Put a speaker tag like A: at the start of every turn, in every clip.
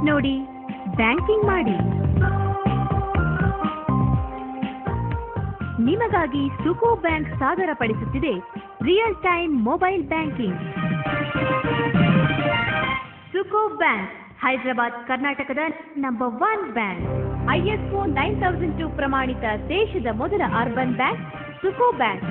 A: ನೋಡಿ, ಬ್ಯಾಂಕಿಂಗ್ ಮಾಡಿ. ನಿಮಗಾಗಿ ಸುಕೋ ಬ್ಯಾಂಕ್ ಸಾದರಪಡಿಸುತ್ತಿದೆ real time mobile banking. Suco bank Hyderabad ಕರ್ನಾಟಕದ ನಂಬರ್ 1 ಬ್ಯಾಂಕ್. ISO 9002 ಪ್ರಮಾಣಿತ ದೇಶದ ಮೊದಲ ಅರ್ಬನ್ ಬ್ಯಾಂಕ್ ಸುಕೋ ಬ್ಯಾಂಕ್.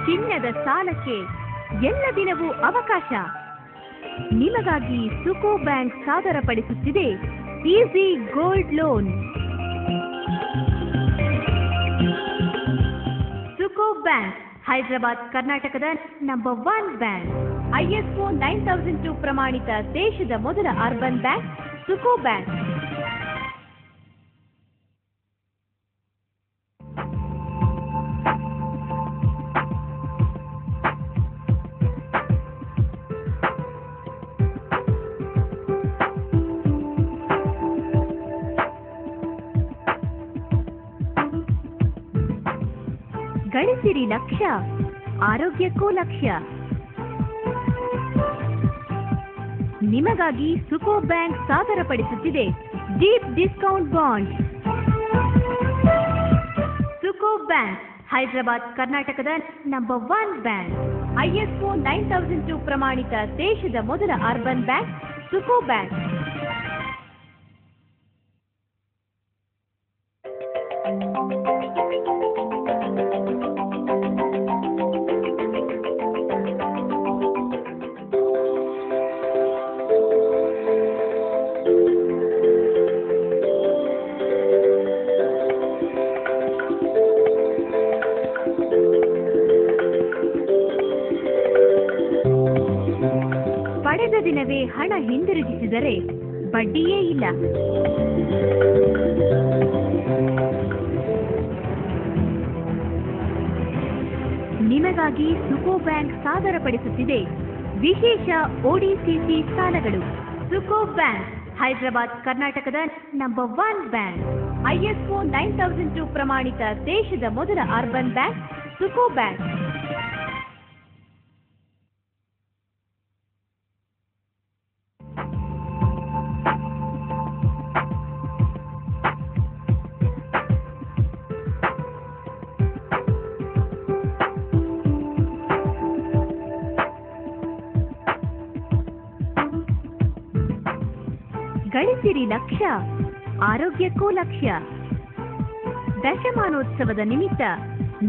A: ಚಿನ್ನದ ಸಾಲಕ್ಕೆ ಎಲ್ಲ ದಿನವೂ ಅವಕಾಶ. ನಿಮಗಾಗಿ ಸುಕೋ ಬ್ಯಾಂಕ್ ಸಾದರಪಡಿಸುತ್ತಿದೆ easy gold loan. Suco bank Hyderabad ಕರ್ನಾಟಕದ ನಂಬರ್ 1 ಬ್ಯಾಂಕ್. ISO 9002 ಪ್ರಮಾಣಿತ ದೇಶದ ಮೊದಲ ಅರ್ಬನ್ ಬ್ಯಾಂಕ್ ಸುಕೋ ಬ್ಯಾಂಕ್. ಗಳಿಸಿರಿ ಲಕ್ಷ್ಯ, ಆರೋಗ್ಯಕ್ಕೂ ಲಕ್ಷ್ಯ. ನಿಮಗಾಗಿ ಸುಕೋ ಬ್ಯಾಂಕ್ ಸಾದರಪಡಿಸುತ್ತಿದೆ deep discount bond. Suco bank Hyderabad ಕರ್ನಾಟಕದ ನಂಬರ್ 1 ಬ್ಯಾಂಕ್. ISO 9002 ಪ್ರಮಾಣಿತ ದೇಶದ ಮೊದಲ ಅರ್ಬನ್ ಬ್ಯಾಂಕ್ ಸುಕೋ ಬ್ಯಾಂಕ್. ಪಡೆದ ದಿನವೇ ಹಣ ಹಿಂದಿರುಗಿಸಿದರೆ ಬಡ್ಡಿಯೇ ಇಲ್ಲ. ನಿಮಗಾಗಿ ಸುಕೋ ಬ್ಯಾಂಕ್ ಸಾದರಪಡಿಸುತ್ತಿದೆ ವಿಶೇಷ ODCC ಸಾಲಗಳು. ಸುಕೋ ಬ್ಯಾಂಕ್ ಹೈದರಾಬಾದ್ ಕರ್ನಾಟಕದ ನಂಬರ್ 1 ಬ್ಯಾಂಕ್. ISO 9002 ಪ್ರಮಾಣಿತ ದೇಶದ ಮೊದಲ ಅರ್ಬನ್ ಬ್ಯಾಂಕ್ ಸುಕೋ ಬ್ಯಾಂಕ್. ಗಳಿಸಿರಿ ಲಕ್ಷ್ಯ, ಆರೋಗ್ಯಕ್ಕೂ ಲಕ್ಷ್ಯ. ದಶಮಾನೋತ್ಸವದ ನಿಮಿತ್ತ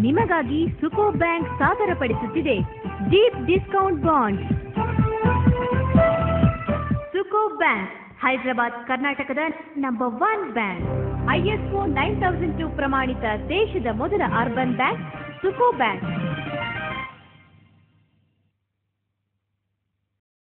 A: ನಿಮಗಾಗಿ ಸುಕೋ ಬ್ಯಾಂಕ್ ಸಾದರಪಡಿಸುತ್ತಿದೆ deep discount bond. Suco bank Hyderabad ಕರ್ನಾಟಕದ ನಂಬರ್ 1 ಬ್ಯಾಂಕ್. ISO 9002 ಪ್ರಮಾಣಿತ ದೇಶದ ಮೊದಲ ಅರ್ಬನ್ ಬ್ಯಾಂಕ್ ಸುಕೋ ಬ್ಯಾಂಕ್.